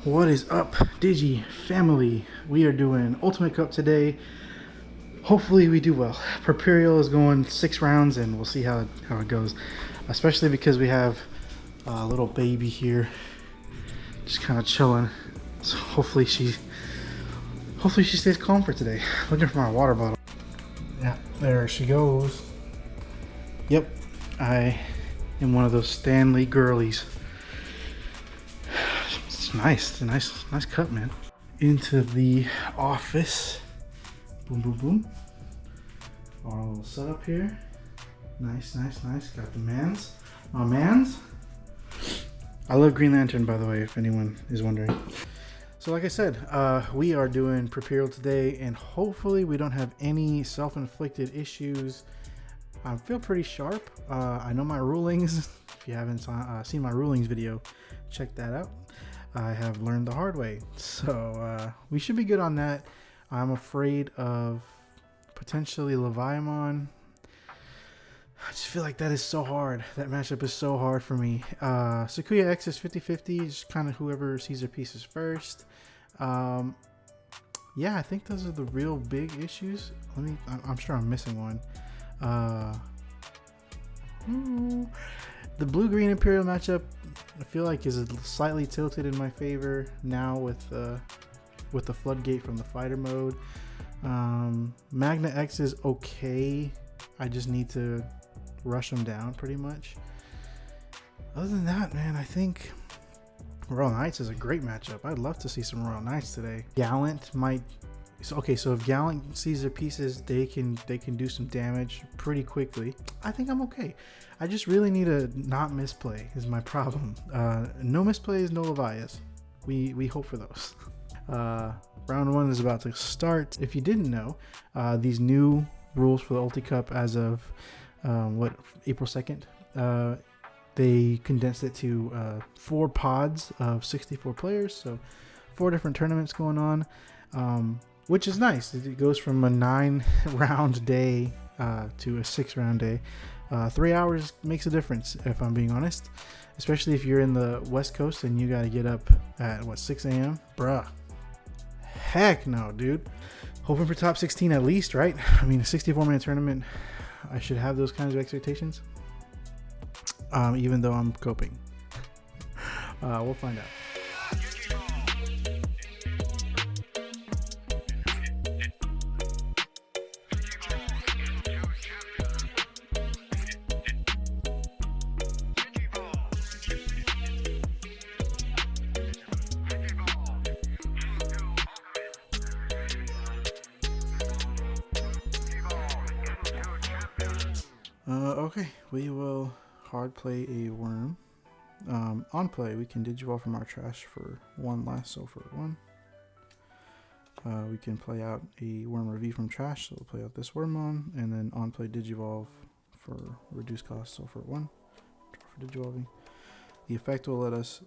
What is up, Digi family? We are doing Ultimate Cup today. Hopefully we do well. Properial is going 6 rounds and we'll see how it goes. Especially because we have a little baby here just kind of chilling. So hopefully she stays calm for today. Looking for my water bottle. Yeah, there she goes. Yep, I am one of those Stanley girlies. Nice, nice cut, man. Into the office. Boom, boom, boom. Our little setup here. Nice. Got the mans. My mans. I love Green Lantern, by the way, if anyone is wondering. So like I said, we are doing Properial today, and hopefully we don't have any self-inflicted issues. I feel pretty sharp. I know my rulings. If you haven't seen my rulings video, check that out. I have learned the hard way, so we should be good on that. I'm afraid of potentially Leviamon. I just feel like that is so hard. That matchup is so hard for me. Sakuya X is 50-50, just kind of whoever sees their pieces first. Yeah, I think those are the real big issues. I'm sure I'm missing one. The blue-green Imperial matchup, I feel like, is slightly tilted in my favor now with the floodgate from the fighter mode. Magna X is okay. I just need to rush them down pretty much. Other than that, man, I think Royal Knights is a great matchup. I'd love to see some Royal Knights today. Gallant might. Okay, so if Gallant sees their pieces, they can do some damage pretty quickly. I think I'm okay. I just really need to not misplay is my problem. No misplays, no Levias. We hope for those. Round 1 is about to start. If you didn't know, these new rules for the Ulti Cup as of April 2nd, they condensed it to 4 pods of 64 players, so 4 different tournaments going on. Which is nice. It goes from a 9-round day to a 6-round day. 3 hours makes a difference, if I'm being honest. Especially if you're in the West Coast and you gotta get up at, 6 a.m.? Bruh. Heck no, dude. Hoping for top 16 at least, right? I mean, a 64-minute tournament, I should have those kinds of expectations. Even though I'm coping. We'll find out. Okay, we will hard play a worm. On play, we can Digivolve from our trash for 1 last Sulfur 1. We can play out a worm review from trash, so we'll play out this Wormmon, and then on play Digivolve for reduced cost Sulfur 1. Draw for Digivolving. The effect will let us,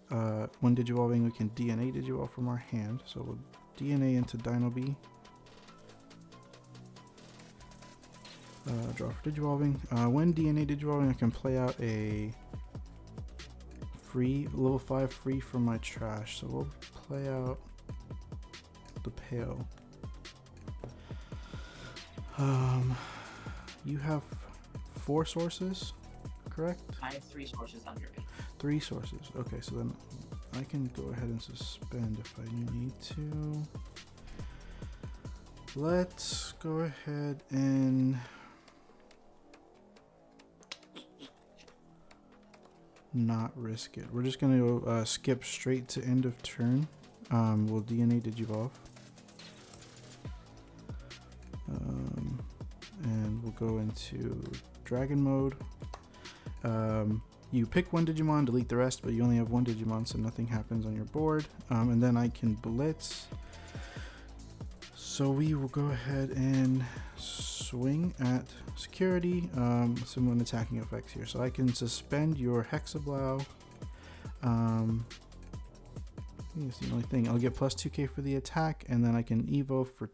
when Digivolving, we can DNA Digivolve from our hand, so we'll DNA into Dino B. Draw for Digivolving. When DNA Digivolving, I can play out a free level 5 free from my trash. So we'll play out the Pale. You have 4 sources, correct? I have 3 sources under me. 3 sources. Okay, so then I can go ahead and suspend if I need to. Let's go ahead and not risk it. We're just gonna go skip straight to end of turn. We'll DNA Digivolve, and we'll go into Dragon mode. You pick 1 Digimon, delete the rest, but you only have 1 Digimon, so nothing happens on your board. And then I can Blitz. So we will go ahead and swing at security, some attacking effects here. So I can suspend your Hexablow. I think that's the only thing. I'll get plus 2k for the attack, and then I can Evo for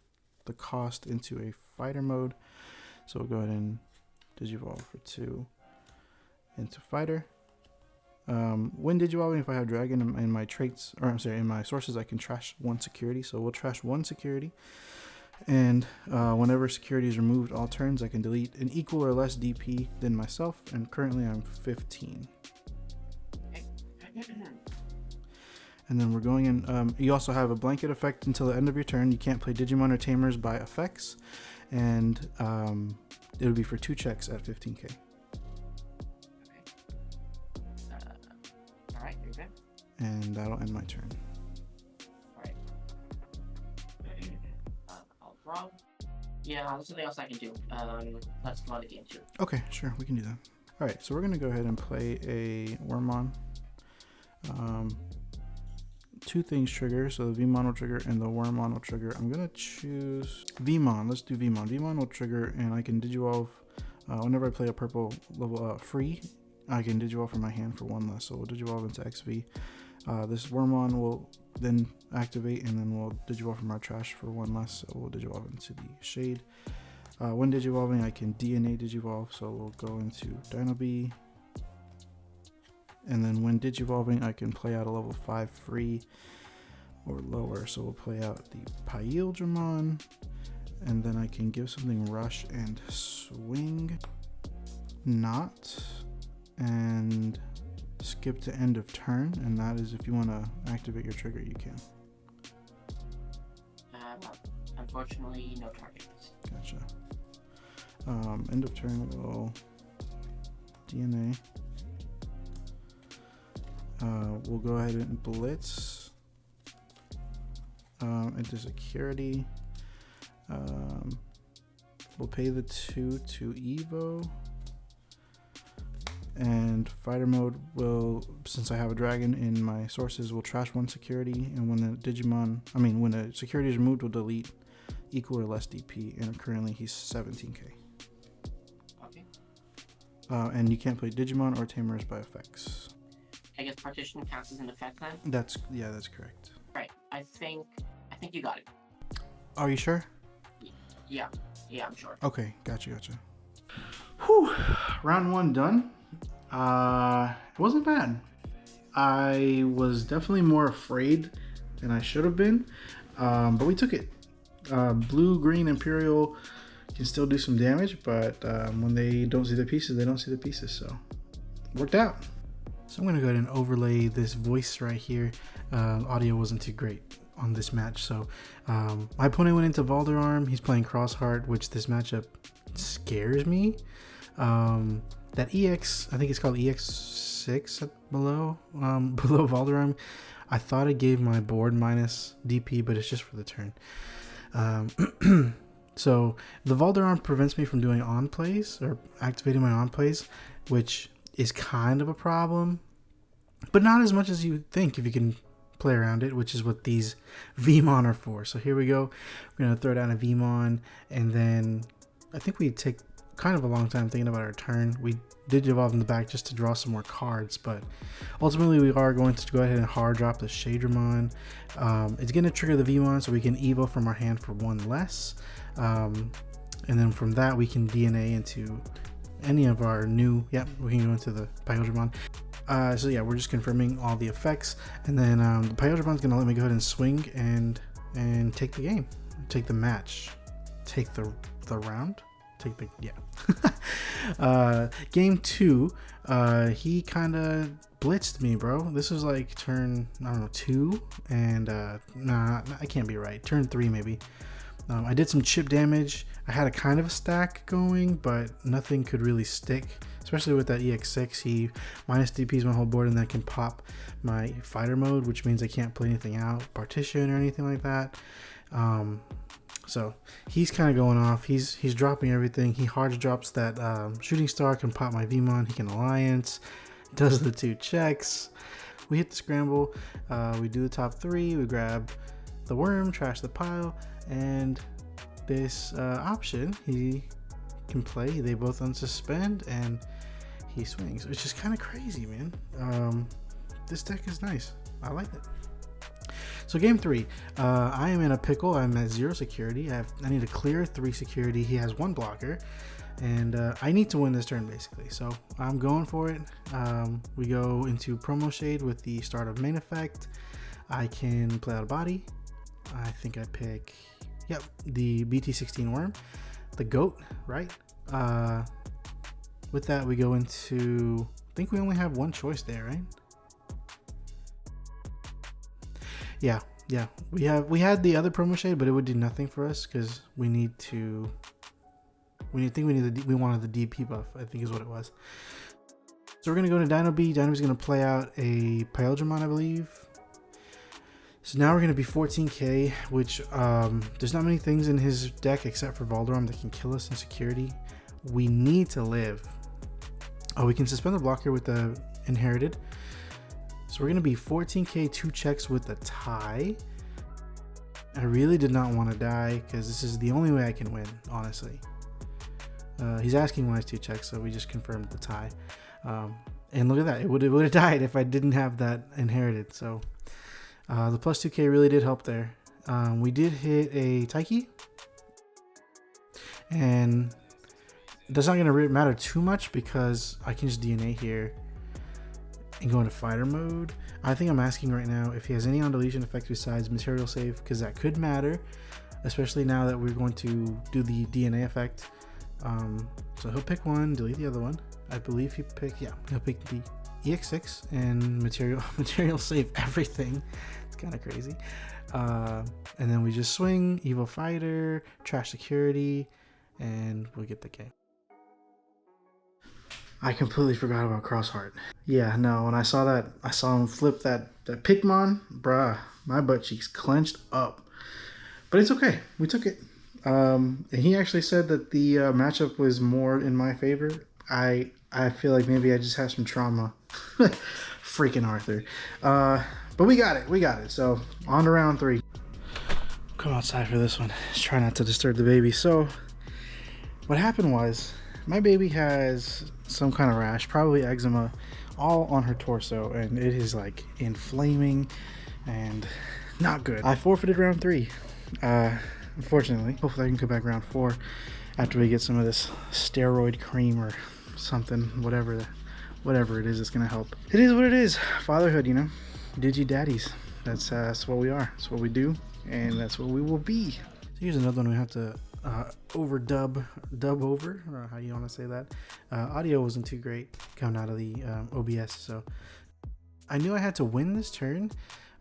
the cost into a fighter mode. So we'll go ahead and Digivolve for 2 into fighter. When Digivolving, if I have Dragon in my traits, or I'm sorry, in my sources, I can trash 1 security. So we'll trash 1 security. And whenever security is removed all turns, I can delete an equal or less DP than myself. And currently I'm 15. And then we're going in. You also have a blanket effect until the end of your turn. You can't play Digimon or Tamers by effects. And it'll be for 2 checks at 15k. Alright, you're good. And that'll end my turn. Alright. I'll draw. Yeah, there's something else I can do. Let's go on to game 2. Okay, sure, we can do that. Alright, so we're gonna go ahead and play a Wormmon. 2 things trigger, so the Vmon will trigger and the Wormmon will trigger. I'm gonna choose Vmon. Let's do Vmon. Vmon will trigger, and I can Digivolve whenever I play a purple level free. I can Digivolve from my hand for 1 less, so we'll Digivolve into XV. This Wormmon will then activate, and then we'll Digivolve from our trash for 1 less, so we'll Digivolve into the Shade. When Digivolving, I can DNA Digivolve, so we'll go into Dino B. And then when Digivolving, I can play out a level 5 free or lower, so we'll play out the Pyildramon, and then I can give something Rush and Swing, Not, and skip to end of turn, and that is if you want to activate your trigger, you can. Unfortunately, no targets. Gotcha. End of turn will DNA. We'll go ahead and Blitz into security. We'll pay the 2 to Evo. And fighter mode will, since I have a dragon in my sources, will trash 1 security, and when when a security is removed, we'll delete equal or less DP, and currently he's 17k. Okay. And you can't play Digimon or Tamers by effects. I guess partition counts as an effect then? That's correct. Right. I think you got it. Are you sure? Yeah, I'm sure. Okay, gotcha. Whew. Round 1 done. It wasn't bad. I was definitely more afraid than I should have been, but we took it. Blue, green, Imperial can still do some damage, but when they don't see the pieces, they don't see the pieces, so worked out. So I'm going to go ahead and overlay this voice right here. Audio wasn't too great on this match, so my opponent went into Valderarm. He's playing Crossheart, which this matchup scares me. That EX, I think it's called EX6 below Valderarm. I thought it gave my board minus DP, but it's just for the turn. So the Valderarm prevents me from doing on plays or activating my on plays, which is kind of a problem, but not as much as you think if you can play around it, which is what these Vmon are for. So here we go. We're going to throw down a Vmon, and then I think we take kind of a long time thinking about our turn. We did evolve in the back just to draw some more cards, but ultimately we are going to go ahead and hard drop the Shadramon. It's going to trigger the Vmon, so we can Evo from our hand for 1 less, and then from that we can DNA into any of our new, we can go into the Pyildramon. So yeah, we're just confirming all the effects, and then the Pyildramon's going to let me go ahead and swing and take the game, take the match, take the round. Game 2, he kind of blitzed me, bro. This was like turn, I don't know, 2, and nah, I can't be right. Turn 3 maybe. I did some chip damage. I had a kind of a stack going, but nothing could really stick, especially with that EX6. He minus DPs my whole board, and then can pop my fighter mode, which means I can't play anything out, partition or anything like that. So he's kind of going off. He's dropping everything. He hard drops that shooting star, can pop my Vmon. He can alliance, does the 2 checks. We hit the scramble. We do the top 3. We grab the worm, trash the pile, and this option he can play. They both unsuspend, and he swings, which is kind of crazy, man. This deck is nice. I like it. So game 3, I am in a pickle. I'm at 0 security. I need to clear 3 security. He has 1 blocker. And I need to win this turn basically, so I'm going for it. We go into promo shade with the start of main effect. I can play out a body. I think I pick, yep, the BT16 worm, the goat, right? With that, we go into, I think we only have one choice there, right? Yeah, we had the other promo shade, but it would do nothing for us because we wanted the DP buff, I think is what it was. So we're gonna go to Dino B. Dino's gonna play out a Pyldramon, I believe. So now we're gonna be 14k, which there's not many things in his deck except for Valdoram that can kill us in security. We need to live. Oh, we can suspend the blocker with the inherited. So we're gonna be 14k, 2 checks with the tie. I really did not want to die because this is the only way I can win, honestly. He's asking when I 2 checks, so we just confirmed the tie. And look at that, it would have died if I didn't have that inherited. So the plus 2k really did help there. We did hit a Taiki, and that's not going to matter too much because I can just DNA here and go into fighter mode. I think I'm asking right now if he has any on deletion effect besides material save, because that could matter, especially now that we're going to do the DNA effect. So he'll pick one, delete the other one. I believe he'll pick the EX6 and material save everything. It's kind of crazy. And then we just swing, Evo Fighter, trash security, and we'll get the game. I completely forgot about Crossheart. Yeah, no, when I saw him flip that Pikmon, bruh, my butt cheeks clenched up. But it's okay, we took it. And he actually said that the matchup was more in my favor. I feel like maybe I just have some trauma. Freaking Arthur. But we got it. So on to round 3. Come outside for this one. Just try not to disturb the baby. So what happened was my baby has some kind of rash, probably eczema, all on her torso, and it is like inflaming and not good. I forfeited round 3. Unfortunately, hopefully I can come back round 4 after we get some of this steroid cream or something, whatever it is that's gonna help. It is what it is. Fatherhood, you know. Digi daddies. That's what we are. That's what we do, and that's what we will be. So here's another one we have to dub over, or how you want to say that. Audio wasn't too great coming out of the OBS, so I knew I had to win this turn.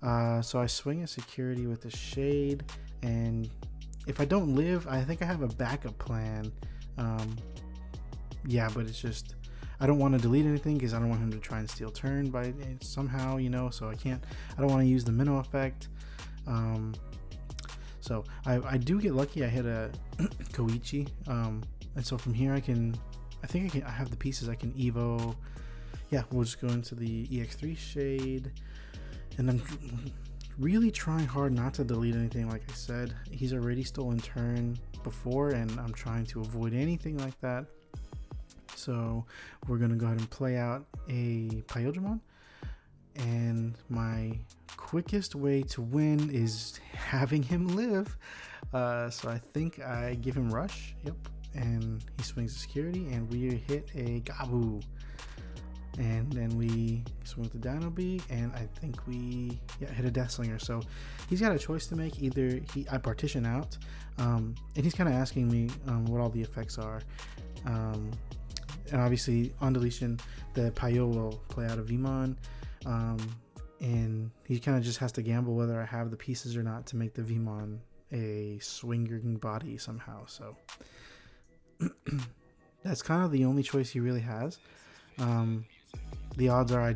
So I swing a security with the shade, and if I don't live, I think I have a backup plan. Yeah, but it's just I don't want to delete anything because I don't want him to try and steal turn by somehow, you know. So I don't want to use the minnow effect. So I do get lucky. I hit a Koichi, and so from here I have the pieces. I can Evo. Yeah, we'll just go into the EX3 shade, and I'm really trying hard not to delete anything. Like I said, he's already stolen turn before, and I'm trying to avoid anything like that. So we're gonna go ahead and play out a Pyldramon, and my quickest way to win is having him live. So I think I give him rush. Yep, and he swings the security, and we hit a Gabu. And then we swing the Dino B, and I think we hit a Death Slinger. So he's got a choice to make. Either I partition out, and he's kind of asking me what all the effects are. And obviously on deletion, the Pyo will play out a Vmon, and he kind of just has to gamble whether I have the pieces or not to make the Vmon a swinging body somehow. So that's kind of the only choice he really has. The odds are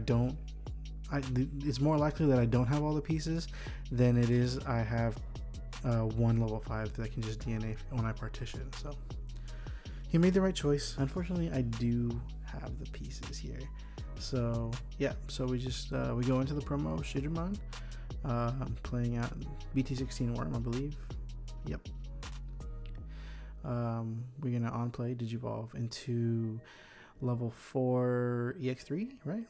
it's more likely that I don't have all the pieces than it is I have one level 5 that can just DNA when I partition. So he made the right choice. Unfortunately, I do have the pieces here. So yeah, so we just we go into the promo Shidramon. I'm playing out BT16 Worm, I believe. Yep. We're gonna on play Digivolve into level 4 EX3, right?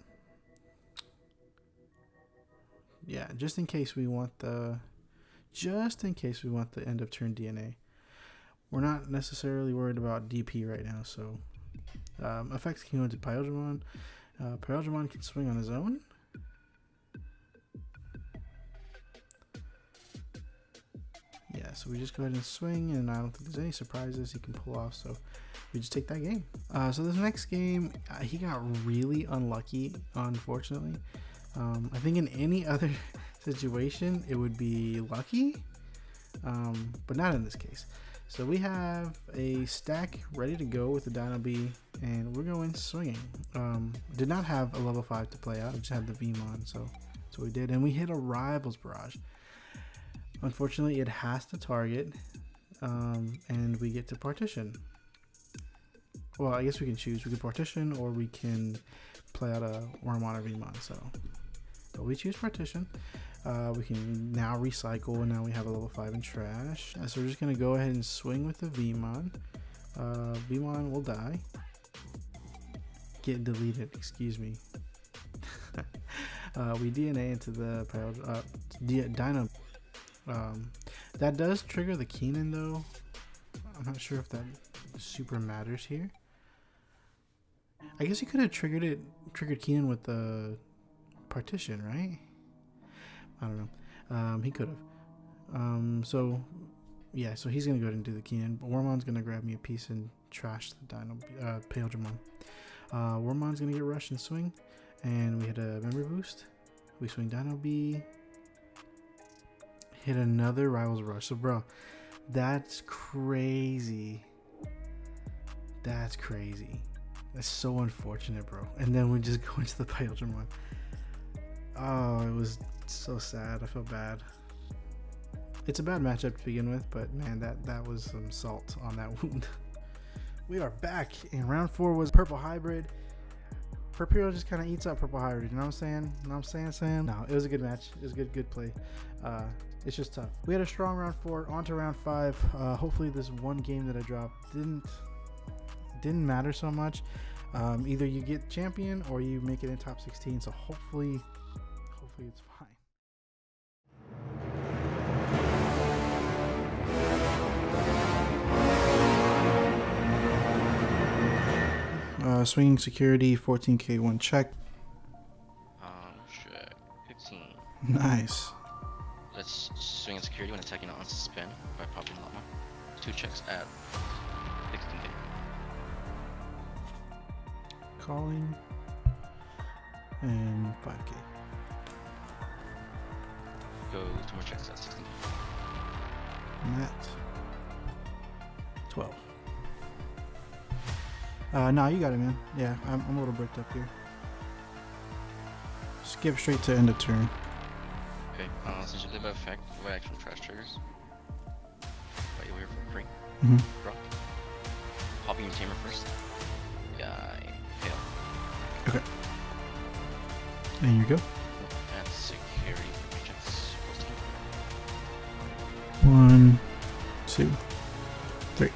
Yeah, just in case we want the end of turn DNA. we're not necessarily worried about DP right now. So effects can go into Pyojimon. Pyojimon can swing on his own. Yeah, so we just go ahead and swing, and I don't think there's any surprises he can pull off, so we just take that game. So this next game, he got really unlucky, unfortunately. I think in any other situation, it would be lucky, but not in this case. So we have a stack ready to go with the Dino B, and we're going swinging. Did not have a level 5 to play out, I just had the Vmon, so that's what we did. And we hit a Rivals Barrage. Unfortunately, it has to target, and we get to partition. Well, I guess we can choose. We can partition, or we can play out a Wormmon or Vmon. But we choose partition. We can now recycle, and now we have a level 5 in trash. So we're just going to go ahead and swing with the Vmon. Vmon will die. Get deleted, excuse me. We DNA into the Dino. That does trigger the Keenan though. I'm not sure if that super matters here. I guess he could have triggered Keenan with the partition, right? I don't know. He could have. So yeah, so he's gonna go ahead and do the Keenan. But Wormmon's gonna grab me a piece and trash the Dino Pyojimon. Wormmon's gonna get rushed and swing, and we hit a memory boost. We swing Dino B. Hit another Rivals Rush. So bro, that's crazy. That's crazy. That's so unfortunate, bro. And then we just go into the Pyojimon. Oh, it was so sad. I feel bad. It's a bad matchup to begin with, but man, that was some salt on that wound. We are back, and round 4 was Purple Hybrid. Purpiro just kind of eats up Purple Hybrid, you know what I'm saying? You know what I'm saying, Sam? No, it was a good match. It was good play. It's just tough. We had a strong round 4, on to round 5. Hopefully this one game that I dropped didn't matter so much. Either you get champion or you make it in top 16, so hopefully it's fine. Swinging security, 14k, 1 check. Check. 15. Nice. Let's swing in security when attacking on suspend by popping llama. 2 checks at 16k. Calling. And 5k. Go 2 more checks at 16k. Net. 12. No, you got it, man. Yeah, I'm a little bricked up here. Skip straight to end of turn. Okay, since you live by effect, what actual trash triggers? Wait, we're for free. Drop. Popping your tamer first. Guy, fail. Okay. And you go. And security for checks 14. 1, 2, 3.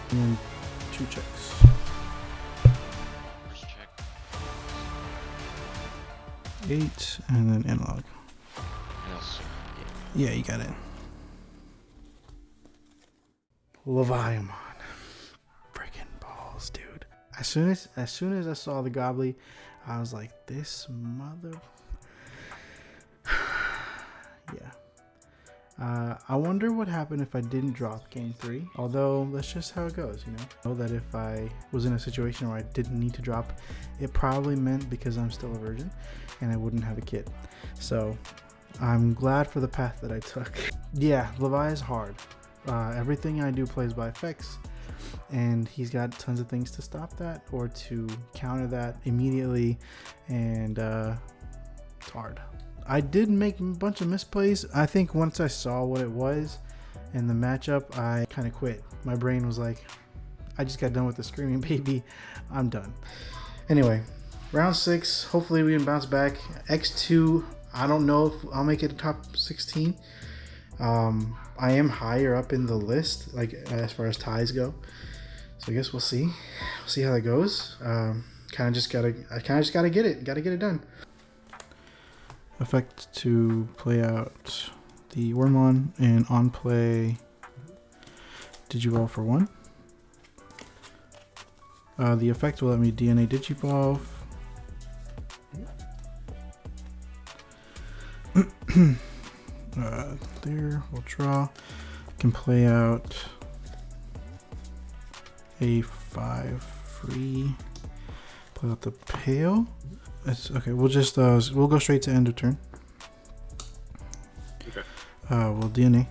And then 2 checks. First check. 8, and then analog. And also, Yeah, you got it. Leviamon. Freaking balls, dude. As soon as I saw the Gobbly, I was like, this mother. Yeah. I wonder what happened if I didn't drop game 3. Although that's just how it goes, you know. I know that if I was in a situation where I didn't need to drop, it probably meant because I'm still a virgin and I wouldn't have a kid. So I'm glad for the path that I took. Yeah, Levi is hard. Everything I do plays by effects, and he's got tons of things to stop that or to counter that immediately, and it's hard. I did make a bunch of misplays. I think once I saw what it was in the matchup, I kind of quit. My brain was like, I just got done with the Screaming Baby. I'm done. Anyway, round 6. Hopefully we can bounce back. X2, I don't know if I'll make it to top 16. I am higher up in the list, like as far as ties go. So I guess we'll see. We'll see how that goes. I kind of just gotta get it done. Effect to play out the Wormmon, and on play Digivolve for 1. The effect will let me DNA Digivolve. There, we'll draw. Can play out a 5 free. Play out the Pale. It's okay. We'll just we'll go straight to end of turn. Okay. We'll DNA.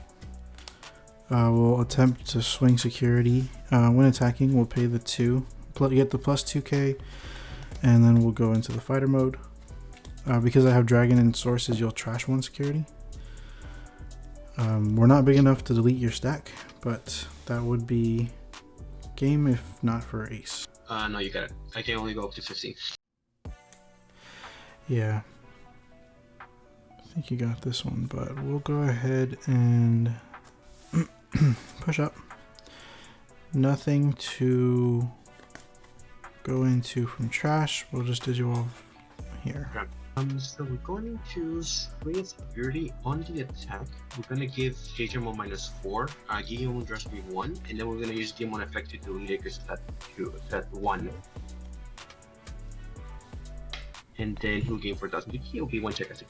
We'll attempt to swing security. When attacking, we'll pay the 2. Get the plus 2k, and then we'll go into the fighter mode. Because I have dragon and sources, you'll trash 1 security. We're not big enough to delete your stack, but that would be game if not for ace. No, you got it. I can only go up to 15. Yeah. I think you got this one, but we'll go ahead and push up. Nothing to go into from trash. We'll just Digivolve here. Okay. So we're going to swing security on the attack. We're gonna give Digimon -4. Digimon will just be 1, and then we're gonna use Digimon effect to delete it because that 1. And then he'll gain 4,000 BP. He'll be 1 check as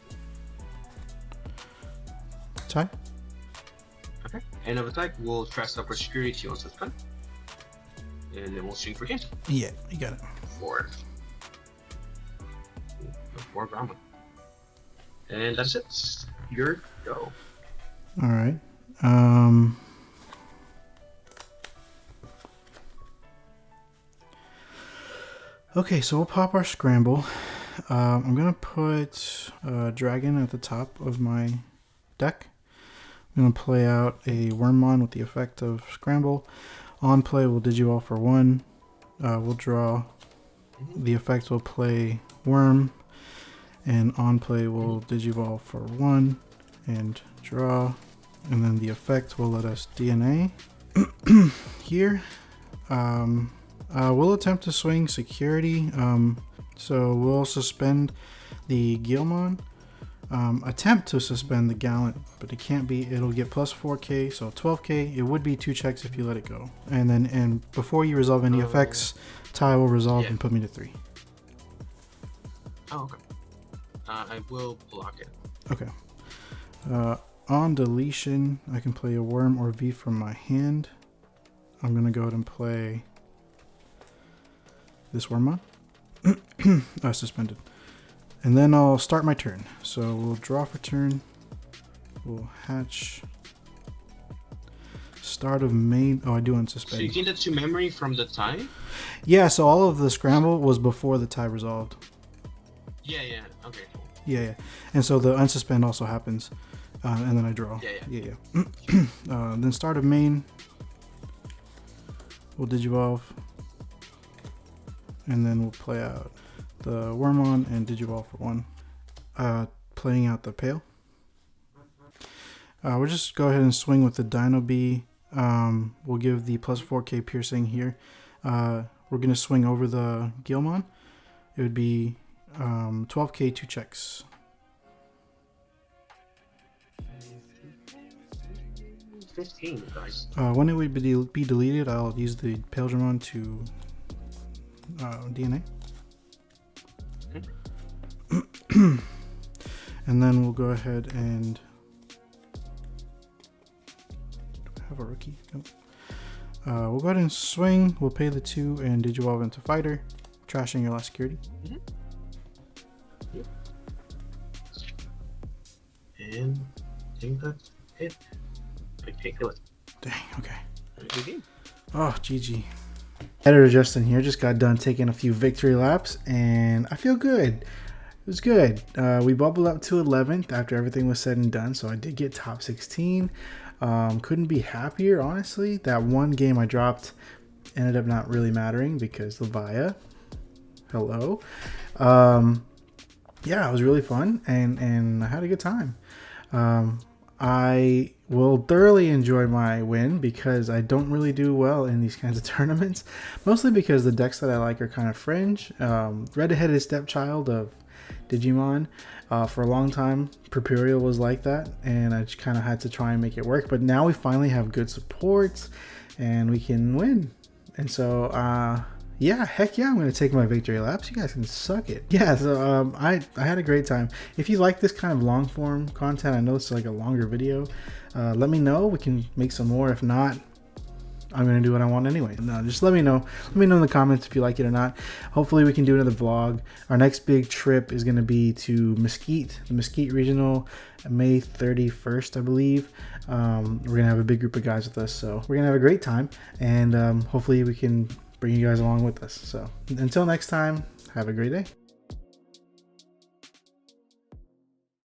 Tie. Okay. End of attack. We'll trash up our security on suspend, and then we'll swing for game. Yeah, you got it. 4 ground. And that's it. Your go. All right. Okay, so we'll pop our scramble. I'm gonna put dragon at the top of my deck. I'm gonna play out a Wormmon with the effect of scramble. On play, we'll Digivolve for 1. We'll draw. The effect will play Worm. And on play, we'll Digivolve for 1 and draw. And then the effect will let us DNA. Here, we'll attempt to swing security. So we'll suspend the Guilmon. Attempt to suspend the Gallant, but it can't be. It'll get plus 4k, so 12k. It would be 2 checks if you let it go. And before you resolve any effects, Ty will resolve and put me to 3. Oh, okay. I will block it. Okay. On deletion, I can play a Worm or V from my hand. I'm gonna go ahead and play this Wormmon. Suspended. And then I'll start my turn. So we'll draw for turn. We'll hatch. Start of main. Oh, I do unsuspend. So you gain that to memory from the tie? Yeah, so all of the scramble was before the tie resolved. Yeah, okay, cool. Yeah. And so the unsuspend also happens. And then I draw. Yeah. Then start of main. We'll Digivolve. And then we'll play out the Wormmon and Digivolve for 1. Playing out the Pale. We'll just go ahead and swing with the Dino Bee. We'll give the plus 4k piercing here. We're going to swing over the Guilmon. It would be 12k, 2 checks. Guys. When it would be deleted, I'll use the Paledramon to DNA. And then we'll go ahead and have a rookie. Nope. We'll go ahead and swing. We'll pay the 2 and Digivolve into fighter, trashing your last security. And I think that's it. Okay, kill it. Dang, okay. GG. Oh, GG. Editor Justin here. Just got done taking a few victory laps, and I feel good. It was good. We bubbled up to 11th after everything was said and done, so I did get top 16. Couldn't be happier, honestly. That one game I dropped ended up not really mattering because Levia. Hello. Yeah, it was really fun, and I had a good time. I will thoroughly enjoy my win because I don't really do well in these kinds of tournaments. Mostly because the decks that I like are kind of fringe. Red-headed stepchild of Digimon. For a long time, Purpurial was like that, and I just kind of had to try and make it work. But now we finally have good supports, and we can win. And so, yeah, heck yeah, I'm going to take my victory laps. You guys can suck it. Yeah, so I had a great time. If you like this kind of long form content, I know it's like a longer video, let me know. We can make some more. If not, I'm going to do what I want anyway. No, just let me know. Let me know in the comments if you like it or not. Hopefully we can do another vlog. Our next big trip is going to be to Mesquite, the Mesquite Regional, May 31st, I believe. We're going to have a big group of guys with us, so we're going to have a great time, and hopefully we can bring you guys along with us. So until next time, have a great day.